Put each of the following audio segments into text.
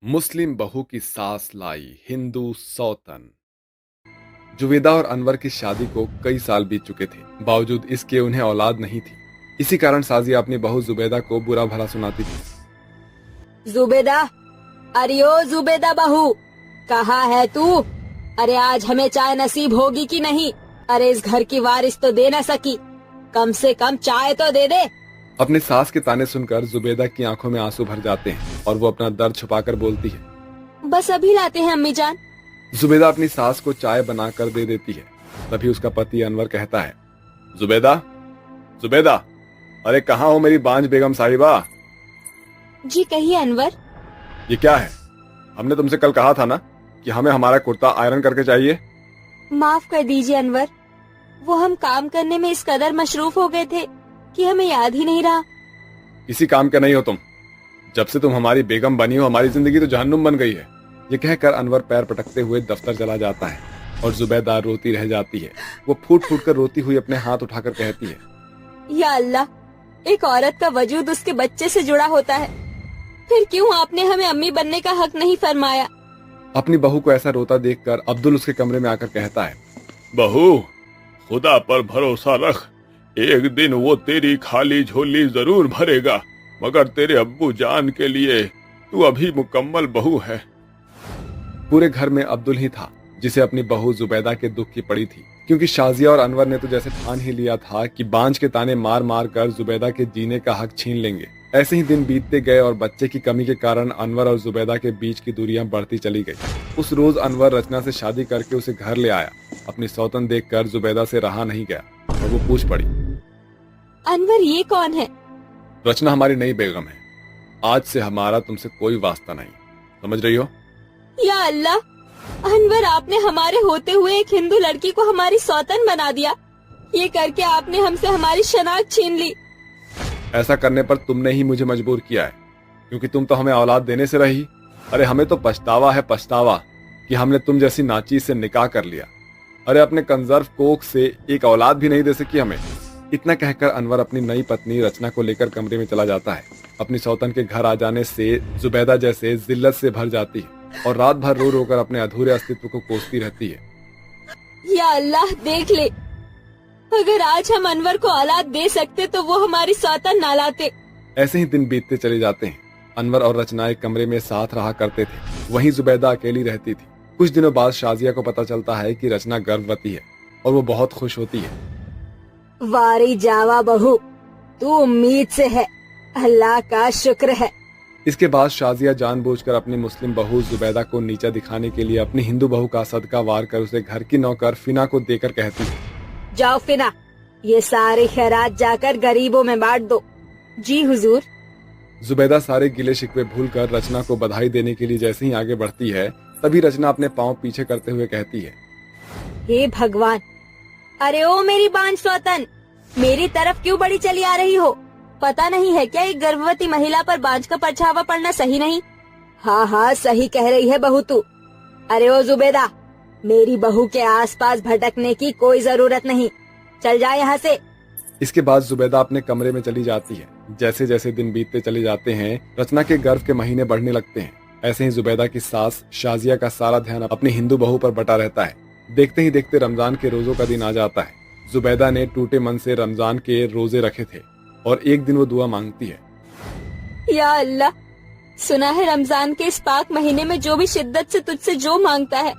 मुस्लिम बहू की सास लाई हिंदू सौतन। जुवेदा और अनवर की शादी को कई साल बीत चुके थे। बावजूद इसके उन्हें औलाद नहीं थी। इसी कारण साजिया अपनी बहू जुबैदा को बुरा भला सुनाती थी। जुबेदा, अरे ओ जुबेदा बहू, कहाँ है तू? अरे आज हमें चाय नसीब होगी कि नहीं? अरे इस घर की वारिस तो दे न सकी, कम से कम चाय तो दे दे। अपने सास के ताने सुनकर जुबैदा की आंखों में आंसू भर जाते हैं और वो अपना दर्द छुपाकर बोलती है। बस अभी लाते हैं अम्मी जान। जुबैदा अपनी सास को चाय बनाकर दे देती है। तभी उसका पति अनवर कहता है, जुबैदा, जुबैदा, अरे कहाँ हो मेरी बांझ बेगम साहिबा? जी कहिए अनवर। ये क्या है? हमने तुमसे कल कहा था ना कि हमें हमारा कुर्ता आयरन करके चाहिए। माफ कर दीजिए अनवर, वो हम काम करने में इस कदर मशरूफ हो गए थे कि हमें याद ही नहीं रहा। इसी काम के नहीं हो तुम। जब से तुम हमारी बेगम बनी हो हमारी जिंदगी तो जहन्नुम बन गई है। ये कहकर अनवर पैर पटकते हुए दफ्तर चला जाता है और जुबैदा रोती रह जाती है। वो फूट फूट कर रोती हुई अपने हाथ उठाकर कहती है, या अल्लाह, एक औरत का वजूद उसके बच्चे से जुड़ा होता है, फिर क्यों आपने हमें अम्मी बनने का हक नहीं फरमाया? अपनी बहू को ऐसा रोता देखकर अब्दुल उसके कमरे में आकर कहता है, बहू, खुदा पर भरोसा रख, एक दिन वो तेरी खाली झोली जरूर भरेगा, मगर तेरे अब्बू जान के लिए तू अभी मुकम्मल बहू है। पूरे घर में अब्दुल ही था जिसे अपनी बहू जुबैदा के दुख की पड़ी थी, क्योंकि शाजिया और अनवर ने तो जैसे ठान ही लिया था कि बांझ के ताने मार मार कर जुबैदा के जीने का हक छीन लेंगे। ऐसे ही दिन बीतते गए और बच्चे की कमी के कारण अनवर और जुबैदा के बीच की दूरियां बढ़ती चली गई। उस रोज अनवर रचना से शादी करके उसे घर ले आया। अपनी सौतन देखकर जुबैदा से रहा नहीं गया और वो पूछ पड़ी, अनवर ये कौन है? रचना हमारी नई बेगम है। आज से हमारा तुमसे कोई वास्ता नहीं, समझ रही हो? या अल्लाह, अनवर, आपने हमारे होते हुए एक हिंदू लड़की को हमारी सौतन बना दिया। ये करके आपने हमसे हमारी शनाख्त छीन ली। ऐसा करने पर तुमने ही मुझे मजबूर किया है, क्योंकि तुम तो हमें औलाद देने से रही। अरे हमें तो पछतावा है, पछतावा कि हमने तुम जैसी नाचीज से निकाह कर लिया। अरे अपने कंजर्व कोख से एक औलाद भी नहीं दे सकी हमें। इतना कहकर अनवर अपनी नई पत्नी रचना को लेकर कमरे में चला जाता है। अपनी सौतन के घर आ जाने से जुबैदा जैसे जिल्लत से भर जाती है और रात भर रो रो कर अपने अधूरे अस्तित्व को कोसती रहती है। या अल्लाह, देख ले, अगर आज हम अनवर को औलाद दे सकते तो वो हमारी सौतन ना लाते। ऐसे ही दिन बीतते चले जाते हैं। अनवर और रचना एक कमरे में साथ रहा करते थे। वहीं जुबैदा अकेली रहती थी। कुछ दिनों बाद शाजिया को पता चलता है कि रचना गर्भवती है और वो बहुत खुश होती है। वारी जावा बहू, तू उम्मीद से है, अल्लाह का शुक्र है। इसके बाद शाजिया जानबूझकर अपनी मुस्लिम बहू जुबैदा को नीचा दिखाने के लिए अपनी हिंदू बहू का सदका वार कर उसे घर की नौकर फिना को देकर कहती है, जाओ फिना, ये सारे खैरात जाकर गरीबों में बांट दो। जी हुजूर। जुबैदा सारे गिले शिकवे भूलकर रचना को बधाई देने के लिए जैसे ही आगे बढ़ती है, तभी रचना अपने पांव पीछे करते हुए कहती है, हे भगवान, अरे ओ मेरी बांझ सौतन, मेरी तरफ क्यों बड़ी चली आ रही हो? पता नहीं है क्या एक गर्भवती महिला पर बांझ का परछावा पड़ना सही नहीं? हाँ हाँ, सही कह रही है बहू तू। अरे ओ जुबेदा, मेरी बहू के आसपास भटकने की कोई जरूरत नहीं, चल जा यहाँ से। इसके बाद जुबैदा अपने कमरे में चली जाती है। जैसे जैसे दिन बीतते चले जाते हैं, रचना के गर्भ के महीने बढ़ने लगते हैं। ऐसे ही जुबैदा की सास शाजिया का सारा ध्यान अपनी हिंदू बहू पर बटा रहता है। देखते ही देखते रमजान के रोजों का दिन आ जाता है। जुबैदा ने टूटे मन से रमजान के रोजे रखे थे और एक दिन वो दुआ मांगती है, या अल्लाह, सुना है रमजान के इस पाक महीने में जो भी शिद्दत से तुझसे जो मांगता है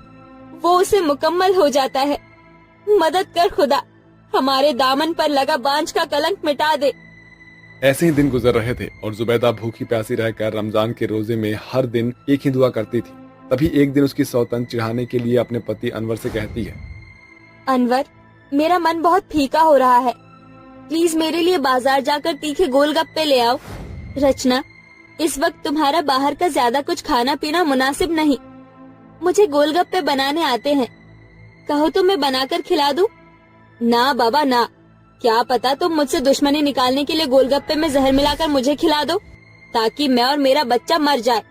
वो उसे मुकम्मल हो जाता है। मदद कर खुदा, हमारे दामन पर लगा बांझ का कलंक मिटा दे। ऐसे ही दिन गुजर रहे थे और जुबैदा भूखी प्यासी रहकर रमजान के रोजे में हर दिन एक ही दुआ करती थी। तभी एक दिन उसकी सौतन चिढ़ाने के लिए अपने पति अनवर से कहती है, अनवर, मेरा मन बहुत फीका हो रहा है, प्लीज मेरे लिए बाजार जाकर तीखे गोलगप्पे ले आओ। रचना, इस वक्त तुम्हारा बाहर का ज्यादा कुछ खाना पीना मुनासिब नहीं। मुझे गोलगप्पे बनाने आते हैं, कहो तो मैं बनाकर खिला दूं? ना बाबा ना, क्या पता तुम मुझसे दुश्मनी निकालने के लिए गोलगप्पे में जहर मिलाकर मुझे खिला दो ताकि मैं और मेरा बच्चा मर जाए।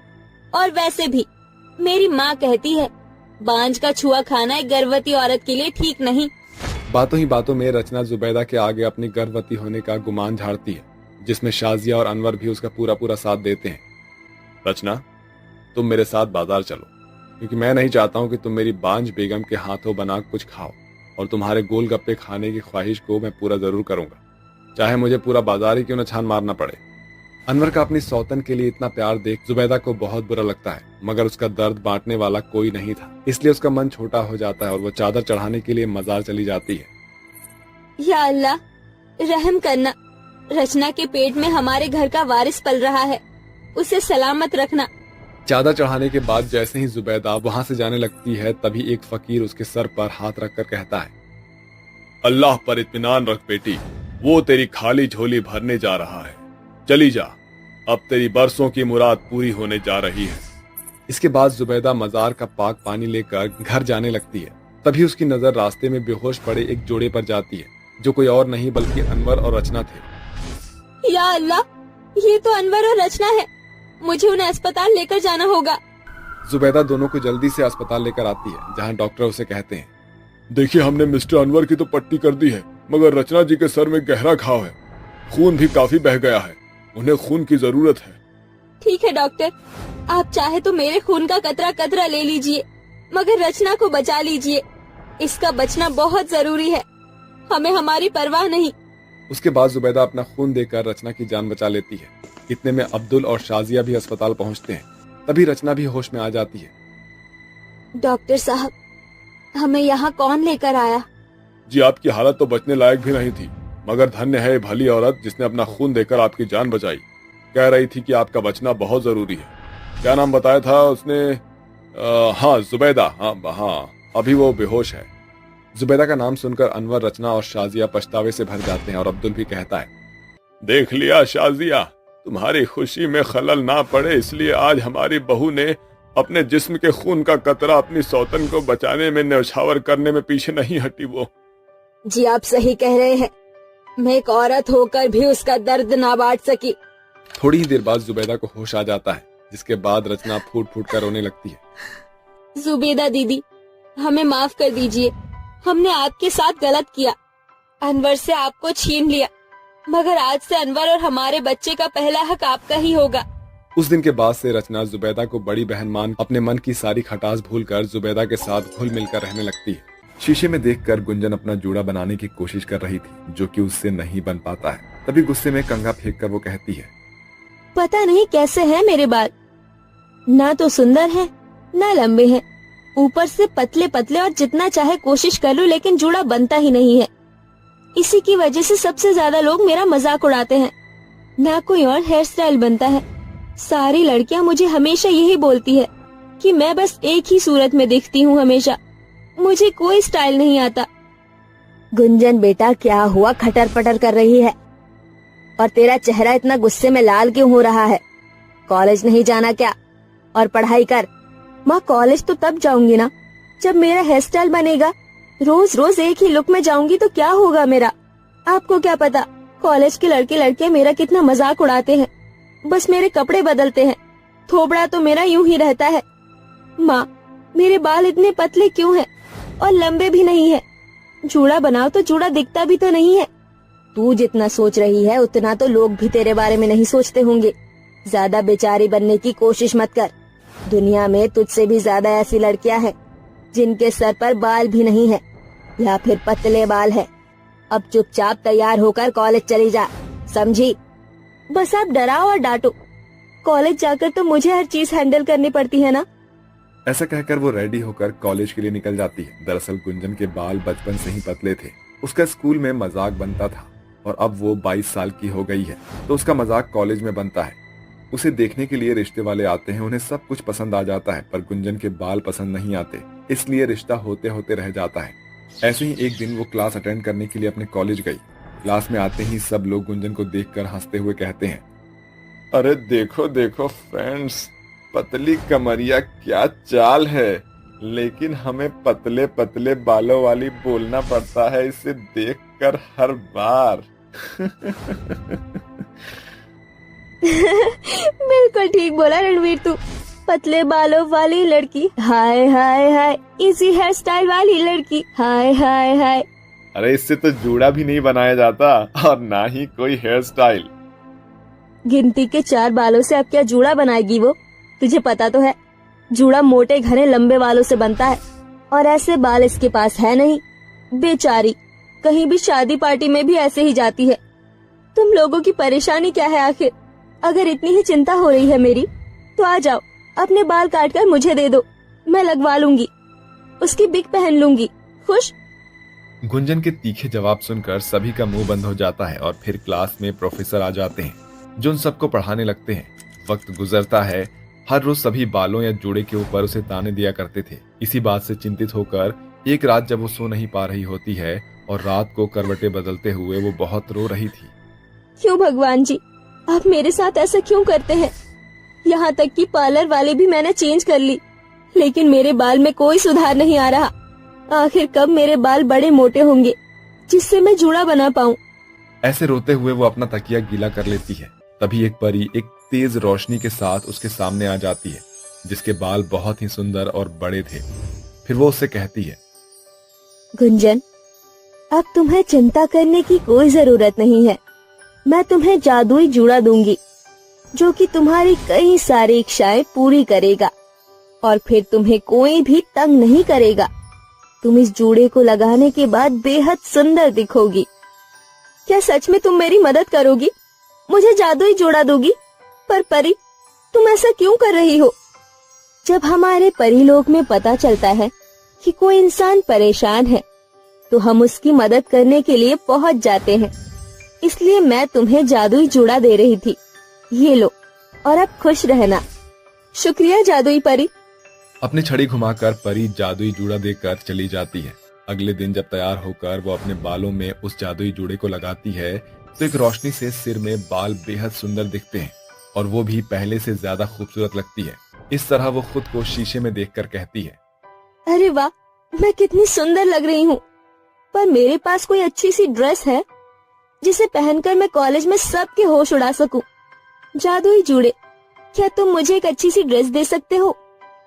और वैसे भी मेरी माँ कहती है, बांझ का छुआ खाना एक गर्भवती औरत के लिए ठीक नहीं। बातों ही बातों में रचना जुबैदा के आगे अपनी गर्भवती होने का गुमान झाड़ती है, जिसमें शाजिया और अनवर भी उसका पूरा पूरा साथ देते हैं। रचना, तुम मेरे साथ बाजार चलो, क्योंकि मैं नहीं चाहता हूं कि तुम मेरी बांझ बेगम के हाथों बना कुछ खाओ, और तुम्हारे गोलगप्पे खाने की ख्वाहिश को मैं पूरा जरूर करूंगा, चाहे मुझे पूरा बाजार ही क्यों न छान मारना पड़े। अनवर का अपनी सौतन के लिए इतना प्यार देख जुबैदा को बहुत बुरा लगता है, मगर उसका दर्द बांटने वाला कोई नहीं था, इसलिए उसका मन छोटा हो जाता है और वो चादर चढ़ाने के लिए मजार चली जाती है। या अल्लाह, रहम करना, रचना के पेट में हमारे घर का वारिस पल रहा है, उसे सलामत रखना। चादर चढ़ाने के बाद जैसे ही जुबैदा वहां से जाने लगती है, तभी एक फकीर उसके सर पर हाथ रखकर कहता है, अल्लाह पर इत्मीनान रख बेटी, वो तेरी खाली झोली भरने जा रहा है, चली जा, अब तेरी बरसों की मुराद पूरी होने जा रही है। इसके बाद जुबैदा मजार का पाक पानी लेकर घर जाने लगती है। तभी उसकी नजर रास्ते में बेहोश पड़े एक जोड़े पर जाती है, जो कोई और नहीं बल्कि अनवर और रचना थे। या अल्लाह, ये तो अनवर और रचना है, मुझे उन्हें अस्पताल लेकर जाना होगा। जुबैदा दोनों को जल्दी से अस्पताल लेकर आती है, जहां डॉक्टर उसे कहते हैं, देखिए हमने मिस्टर अनवर की तो पट्टी कर दी है, मगर रचना जी के सर में गहरा घाव है, खून भी काफी बह गया है, उन्हें खून की जरूरत है। ठीक है डॉक्टर, आप चाहे तो मेरे खून का कतरा कतरा ले लीजिए, मगर रचना को बचा लीजिए, इसका बचना बहुत जरूरी है, हमें हमारी परवाह नहीं। उसके बाद जुबैदा अपना खून देकर रचना की जान बचा लेती है। इतने में अब्दुल और शाजिया भी अस्पताल पहुंचते हैं। तभी रचना भी होश में आ जाती है। डॉक्टर साहब, हमें यहाँ कौन लेकर आया? जी आपकी हालत तो बचने लायक भी नहीं थी, मगर धन्य है ये भली औरत जिसने अपना खून देकर आपकी जान बचाई। कह रही थी कि आपका बचना बहुत जरूरी है। क्या नाम बताया था उसने? हाँ, जुबैदा। हाँ, अभी वो बेहोश है। जुबैदा का नाम सुनकर अनवर, रचना और शाजिया पछतावे से भर जाते हैं और अब्दुल भी कहता है, देख लिया शाजिया, तुम्हारी खुशी में खलल ना पड़े इसलिए आज हमारी बहू ने अपने जिस्म के खून का कतरा अपनी सौतन को बचाने में न्यौछावर करने में पीछे नहीं हटी। वो जी आप सही कह रहे हैं, मैं एक औरत होकर भी उसका दर्द ना बांट सकी। थोड़ी ही देर बाद जुबैदा को होश आ जाता है, जिसके बाद रचना फूट फूट कर रोने लगती है। जुबैदा दीदी, हमें माफ कर दीजिए, हमने आपके साथ गलत किया, अनवर से आपको छीन लिया, मगर आज से अनवर और हमारे बच्चे का पहला हक आपका ही होगा। उस दिन के बाद से रचना जुबैदा को बड़ी बहन मान अपने मन की सारी खटास भूलकर जुबैदा के साथ घुल मिलकर रहने लगती है। शीशे में देखकर गुंजन अपना जूड़ा बनाने की कोशिश कर रही थी, जो कि उससे नहीं बन पाता है। तभी गुस्से में कंघा फेंक कर वो कहती है, पता नहीं कैसे हैं मेरे बाल, ना तो सुंदर हैं, ना लंबे हैं, ऊपर से पतले पतले, और जितना चाहे कोशिश कर लूं लेकिन जूड़ा बनता ही नहीं है। इसी की वजह से सबसे ज्यादा लोग मेरा मजाक उड़ाते हैं, ना कोई और हेयर स्टाइल बनता है। सारी लड़कियां मुझे हमेशा यही बोलती है कि मैं बस एक ही सूरत में दिखती हूँ, हमेशा मुझे कोई स्टाइल नहीं आता। गुंजन बेटा, क्या हुआ, खटर पटर कर रही है, और तेरा चेहरा इतना गुस्से में लाल क्यों हो रहा है? कॉलेज नहीं जाना क्या? और पढ़ाई कर। माँ, कॉलेज तो तब जाऊंगी ना जब मेरा हेयर स्टाइल बनेगा, रोज रोज एक ही लुक में जाऊंगी तो क्या होगा मेरा? आपको क्या पता कॉलेज के लड़के लड़कियां मेरा कितना मजाक उड़ाते हैं, बस मेरे कपड़े बदलते हैं, थोबड़ा तो मेरा यूं ही रहता है। माँ, मेरे बाल इतने पतले क्यों हैं और लंबे भी नहीं है? जूड़ा बनाओ तो जूड़ा दिखता भी तो नहीं है। तू जितना सोच रही है उतना तो लोग भी तेरे बारे में नहीं सोचते होंगे। ज्यादा बेचारी बनने की कोशिश मत कर, दुनिया में तुझसे भी ज्यादा ऐसी लड़कियां हैं जिनके सर पर बाल भी नहीं है या फिर पतले बाल है। अब चुपचाप तैयार होकर कॉलेज चली जा, समझी? बस आप डराओ और डांटो, कॉलेज जाकर तो मुझे हर चीज हैंडल करनी पड़ती है ना। ऐसा कहकर वो रेडी होकर कॉलेज के लिए निकल जाती है। दरअसल गुंजन के बाल बचपन से ही पतले थे। उसका स्कूल में मजाक बनता था और अब वो 22 साल की हो गई है, तो उसका मजाक कॉलेज में बनता है। उसे देखने के लिए रिश्ते वाले आते हैं, उन्हें सब कुछ पसंद आ जाता है, पर गुंजन के बाल पसंद नहीं आते, इसलिए रिश्ता होते होते रह जाता है। ऐसे ही एक दिन वो क्लास अटेंड करने के लिए अपने कॉलेज गई। क्लास में आते ही सब लोग गुंजन को देखकर हंसते हुए कहते हैं, अरे देखो देखो फ्रेंड्स, पतली कमरिया क्या चाल है, लेकिन हमें पतले पतले बालों वाली बोलना पड़ता है इसे देखकर हर बार। बिल्कुल ठीक बोला रणवीर, तू पतले बालों वाली लड़की, हाय हाय हाय, इजी हेयर स्टाइल वाली लड़की, हाय हाय हाय। अरे इससे तो जूड़ा भी नहीं बनाया जाता और ना ही कोई हेयर स्टाइल। गिनती के 4 बालों से अब क्या जूड़ा बनाएगी वो, तुझे पता तो है। जूड़ा मोटे घने लंबे बालों से बनता है और ऐसे बाल इसके पास है नहीं। बेचारी कहीं भी शादी पार्टी में भी ऐसे ही जाती है। तुम लोगों की परेशानी क्या है आखिर? अगर इतनी ही चिंता हो रही है मेरी तो आ जाओ, अपने बाल काट कर मुझे दे दो, मैं लगवा लूंगी, उसकी बिग पहन लूंगी। खुश? गुंजन के तीखे जवाब सुनकर सभी का मुंह बंद हो जाता है और फिर क्लास में प्रोफेसर आ जाते हैं जो उन सबको पढ़ाने लगते हैं। वक्त गुजरता है। हर रोज सभी बालों या जूड़े के ऊपर उसे ताने दिया करते थे। इसी बात से चिंतित होकर एक रात जब वो सो नहीं पा रही होती है और रात को करवटें बदलते हुए वो बहुत रो रही थी। क्यों भगवान जी, आप मेरे साथ ऐसा क्यों करते हैं? यहाँ तक कि पार्लर वाले भी मैंने चेंज कर ली, लेकिन मेरे बाल में कोई सुधार नहीं आ रहा। आखिर कब मेरे बाल बड़े मोटे होंगे जिससे मैं जूड़ा बना पाऊँ? ऐसे रोते हुए वो अपना तकिया गीला कर लेती है। तभी एक परी एक तेज रोशनी के साथ उसके सामने आ जाती है जिसके बाल बहुत ही सुंदर और बड़े थे। फिर वो उससे कहती है, गुंजन, अब तुम्हें चिंता करने की कोई जरूरत नहीं है। मैं तुम्हें जादुई जूड़ा दूंगी जो कि तुम्हारी कई सारी इच्छाएं पूरी करेगा और फिर तुम्हें कोई भी तंग नहीं करेगा। तुम इस जूड़े को लगाने के बाद बेहद सुंदर दिखोगी। क्या सच में तुम मेरी मदद करोगी? मुझे जादुई जूड़ा दोगी? पर परी, तुम ऐसा क्यों कर रही हो? जब हमारे परीलोक में पता चलता है कि कोई इंसान परेशान है तो हम उसकी मदद करने के लिए पहुंच जाते हैं। इसलिए मैं तुम्हें जादुई जूड़ा दे रही थी। ये लो और अब खुश रहना। शुक्रिया जादुई परी। अपनी छड़ी घुमाकर परी जादुई जूड़ा देकर चली जाती है। अगले दिन जब तैयार होकर वो अपने बालों में उस जादुई जूड़े को लगाती है तो एक रोशनी से सिर में बाल बेहद सुंदर दिखते हैं और वो भी पहले से ज्यादा खूबसूरत लगती है। इस तरह वो खुद को शीशे में देखकर कहती है, अरे वाह, मैं कितनी सुंदर लग रही हूँ। पर मेरे पास कोई अच्छी सी ड्रेस है जिसे पहनकर मैं कॉलेज में सबके होश उड़ा सकूं। जादुई जूड़े, क्या तुम मुझे एक अच्छी सी ड्रेस दे सकते हो?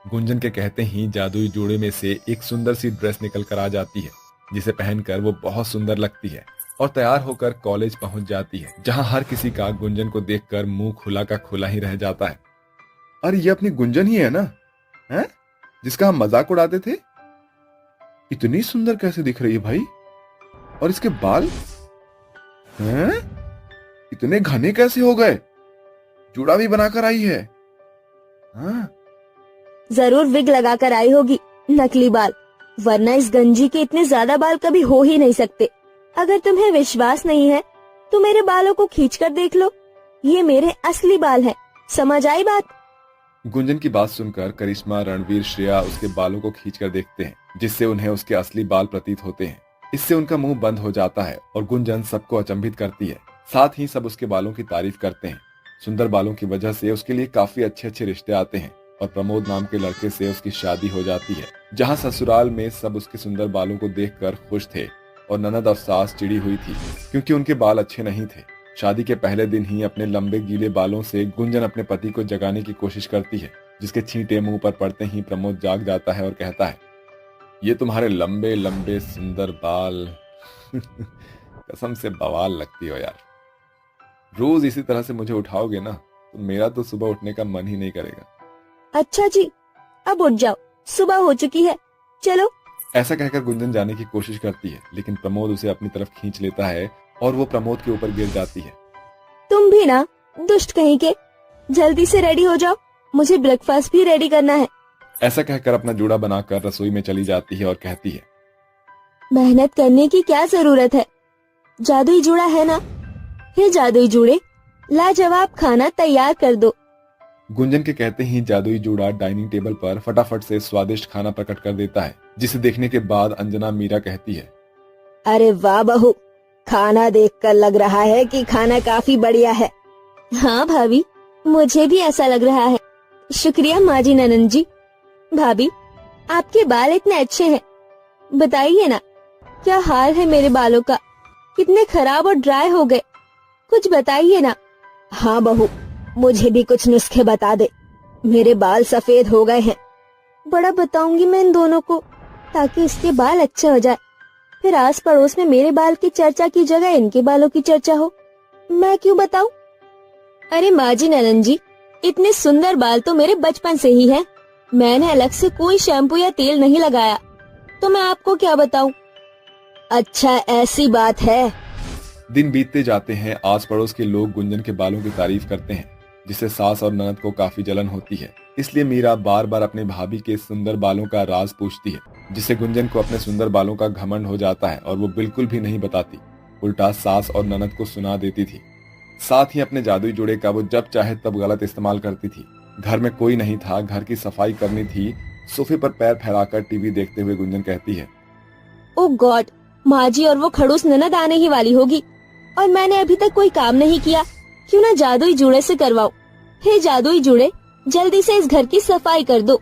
गुंजन के कहते ही जादुई जूड़े में से एक सुंदर सी ड्रेस निकल कर आ जाती है जिसे पहनकर वो बहुत सुंदर लगती है और तैयार होकर कॉलेज पहुंच जाती है जहां हर किसी का गुंजन को देखकर मुंह खुला का खुला ही रह जाता है। अरे ये अपनी गुंजन ही है ना, हैं? जिसका हम मजाक उड़ाते थे। इतनी सुंदर कैसे दिख रही है भाई? और इसके बाल हैं? इतने घने कैसे हो गए? जूड़ा भी बनाकर आई है। हाँ, जरूर विग लगाकर आई होगी, नकली बाल, वरना इस गंजी के इतने ज्यादा बाल कभी हो ही नहीं सकते। अगर तुम्हें विश्वास नहीं है तो मेरे बालों को खींचकर देख लो, ये मेरे असली बाल हैं। समझ आई बात? गुंजन की बात सुनकर करिश्मा, रणवीर, श्रेया उसके बालों को खींचकर देखते हैं जिससे उन्हें उसके असली बाल प्रतीत होते हैं। इससे उनका मुंह बंद हो जाता है और गुंजन सबको अचंभित करती है। साथ ही सब उसके बालों की तारीफ करते हैं। सुंदर बालों की वजह से उसके लिए काफी अच्छे अच्छे रिश्ते आते हैं और प्रमोद नाम के लड़के से उसकी शादी हो जाती है। जहां ससुराल में सब उसके सुंदर बालों को देखकर खुश थे और ननद और सास चिड़ी हुई थी क्योंकि उनके बाल अच्छे नहीं थे। शादी के पहले दिन ही अपने लंबे गीले बालों से गुंजन अपने पति को जगाने की कोशिश करती है जिसके छींटे मुंह पर पड़ते ही प्रमोद जाग जाता है और कहता है, ये तुम्हारे लंबे लंबे सुंदर बाल कसम से बवाल लगती हो यार। रोज इसी तरह से मुझे उठाओगे ना तो मेरा तो सुबह उठने का मन ही नहीं करेगा। अच्छा जी, अब उठ जाओ, सुबह हो चुकी है, चलो। ऐसा कहकर गुंजन जाने की कोशिश करती है लेकिन प्रमोद उसे अपनी तरफ खींच लेता है और वो प्रमोद के ऊपर गिर जाती है। तुम भी ना, दुष्ट कहीं के, जल्दी से रेडी हो जाओ, मुझे ब्रेकफास्ट भी रेडी करना है। ऐसा कहकर अपना जूड़ा बनाकर रसोई में चली जाती है और कहती है, मेहनत करने की क्या जरूरत है, जादुई जूड़ा है ना। हे जादुई जूड़े, लाजवाब खाना तैयार कर दो। गुंजन के कहते ही जादुई जूड़ा डाइनिंग टेबल पर फटाफट से स्वादिष्ट खाना प्रकट कर देता है जिसे देखने के बाद अंजना मीरा कहती है, अरे वाह बहू, खाना देखकर लग रहा है कि खाना काफी बढ़िया है। हाँ भाभी, मुझे भी ऐसा लग रहा है। शुक्रिया माजी ननन जी। भाभी, आपके बाल इतने अच्छे हैं, बताइए ना क्या हाल है मेरे बालों का, कितने खराब और ड्राई हो गए, कुछ बताइए ना। हाँ बहू, मुझे भी कुछ नुस्खे बता दे, मेरे बाल सफेद हो गए हैं। बड़ा बताऊंगी मैं इन दोनों को ताकि इसके बाल अच्छे हो जाए, फिर आस पड़ोस में मेरे बाल की चर्चा की जगह इनके बालों की चर्चा हो। मैं क्यों बताऊं? अरे माजी ननन जी, इतने सुंदर बाल तो मेरे बचपन से ही हैं। मैंने अलग से कोई शैम्पू या तेल नहीं लगाया, तो मैं आपको क्या बताऊं। अच्छा ऐसी बात है। दिन बीतते जाते हैं। आस पड़ोस के लोग गुंजन के बालों की तारीफ करते हैं, जिससे सास और ननद को काफी जलन होती है। इसलिए मीरा बार बार अपने भाभी के सुंदर बालों का राज पूछती है, जिससे गुंजन को अपने सुंदर बालों का घमंड हो जाता है और वो बिल्कुल भी नहीं बताती, उल्टा सास और ननद को सुना देती थी। साथ ही अपने जादुई जोड़े का वो जब चाहे तब गलत इस्तेमाल करती थी। घर में कोई नहीं था, घर की सफाई करनी थी। सोफे पर पैर फैलाकर टीवी देखते हुए गुंजन कहती है, ओ गॉड, माँ जी और वो खड़ूस ननद आने ही वाली होगी और मैंने अभी तक कोई काम नहीं किया। क्यों ना जादुई जूड़े से करवाओ। हे जादुई जूड़े, जल्दी से इस घर की सफाई कर दो।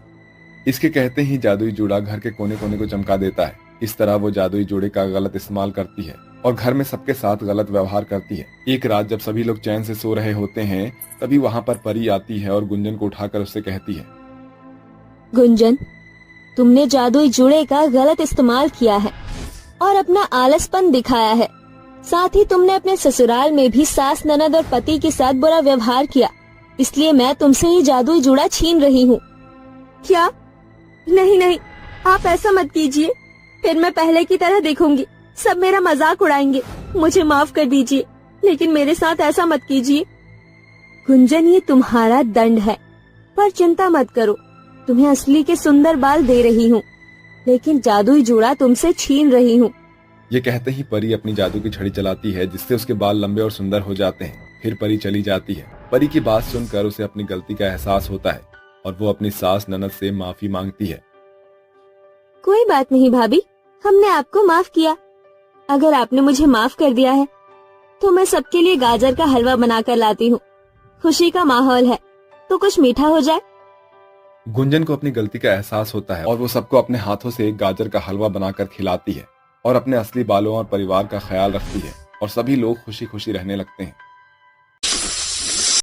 इसके कहते ही जादुई जूड़ा घर के कोने कोने को चमका देता है। इस तरह वो जादुई जोड़े का गलत इस्तेमाल करती है और घर में सबके साथ गलत व्यवहार करती है। एक रात जब सभी लोग चैन से सो रहे होते हैं, तभी वहाँ पर परी आती है और गुंजन को उठाकर उससे कहती है, गुंजन, तुमने जादुई जूड़े का गलत इस्तेमाल किया है और अपना आलसपन दिखाया है। साथ ही तुमने अपने ससुराल में भी सास, ननद और पति के साथ बुरा व्यवहार किया। इसलिए मैं तुमसे ये जादुई जूड़ा छीन रही हूँ। क्या? नहीं नहीं, आप ऐसा मत कीजिए। फिर मैं पहले की तरह दिखूंगी, सब मेरा मजाक उड़ाएंगे। मुझे माफ कर दीजिए, लेकिन मेरे साथ ऐसा मत कीजिए। गुंजन, ये तुम्हारा दंड है, पर चिंता मत करो, तुम्हें असली के सुंदर बाल दे रही हूँ, लेकिन जादुई जूड़ा तुमसे छीन रही हूँ। ये कहते ही परी अपनी जादू की छड़ी चलाती है, जिससे उसके बाल लंबे और सुंदर हो जाते हैं। फिर परी चली जाती है। परी की बात सुनकर उसे अपनी गलती का एहसास होता है और वो अपनी सास ननद से माफी मांगती है। कोई बात नहीं भाभी, हमने आपको माफ किया। अगर आपने मुझे माफ कर दिया है तो मैं सबके लिए गाजर का हलवा बनाकर लाती हूँ। खुशी का माहौल है तो कुछ मीठा हो जाए। गुंजन को अपनी गलती का एहसास होता है और वो सबको अपने हाथों से गाजर का हलवा बनाकर खिलाती है और अपने असली बालों और परिवार का ख्याल रखती है और सभी लोग खुशी खुशी रहने लगते हैं।